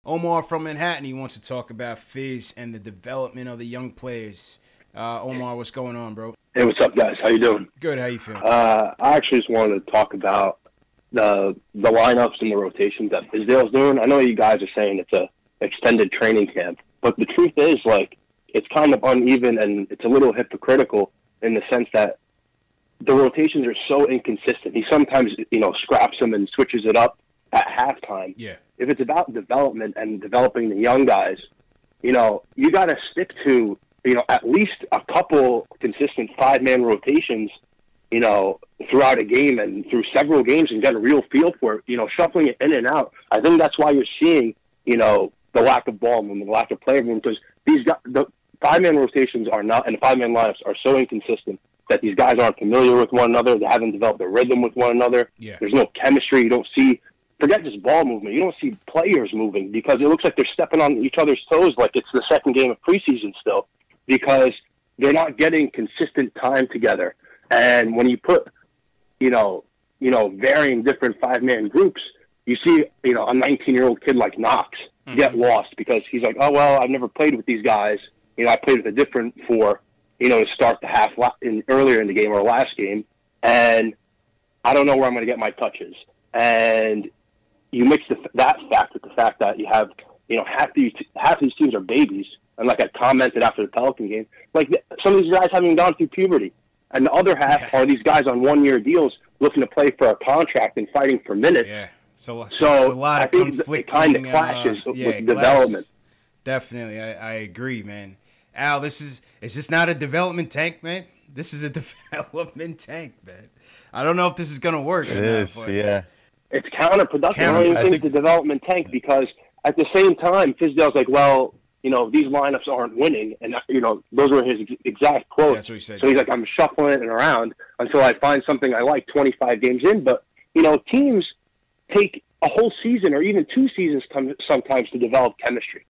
Omar from Manhattan, he wants to talk about Fizz and the development of the young players. Omar, what's going on, bro? Hey, what's up, guys? How you doing? Good. How you feeling? I actually just wanted to talk about the lineups and the rotations that Fizdale's doing. I know you guys are saying it's a extended training camp, but the truth is, like, it's kind of uneven and it's a little hypocritical in the sense that the rotations are so inconsistent. He sometimes, scraps them and switches it up at halftime. Yeah. If it's about development and developing the young guys, you got to stick to, at least a couple consistent five-man rotations, throughout a game and through several games and get a real feel for it, shuffling it in and out. I think that's why you're seeing, the lack of ball movement, the lack of player movement, because these guys, the five-man rotations are not, and the five-man lineups are so inconsistent that these guys aren't familiar with one another. They haven't developed a rhythm with one another. Yeah. There's no chemistry. You don't see, forget just ball movement. You don't see players moving because it looks like they're stepping on each other's toes like it's the second game of preseason still, because they're not getting consistent time together. And when you put, varying different five-man groups, you see, a 19-year-old kid like Knox get lost because he's like, oh, well, I've never played with these guys. I played with a different four, to start the half earlier in the game or last game, and I don't know where I'm going to get my touches. And you mix that fact with the fact that you have, half these teams are babies. And like I commented after the Pelican game, like some of these guys haven't even gone through puberty. And the other half are these guys on one-year deals looking to play for a contract and fighting for minutes. Yeah. So So a lot I of think conflicting. it kind of clashes with development. Definitely, I agree, man. Al, is this not a development tank, man? This is a development tank, man. I don't know if this is gonna work. It is, yeah. It's counterproductive. I don't even think it's a development tank because at the same time, Fizdale's like, well, these lineups aren't winning. And, those were his exact quotes. That's what he said. So he's like, I'm shuffling it around until I find something I like 25 games in. But, teams take a whole season or even two seasons sometimes to develop chemistry.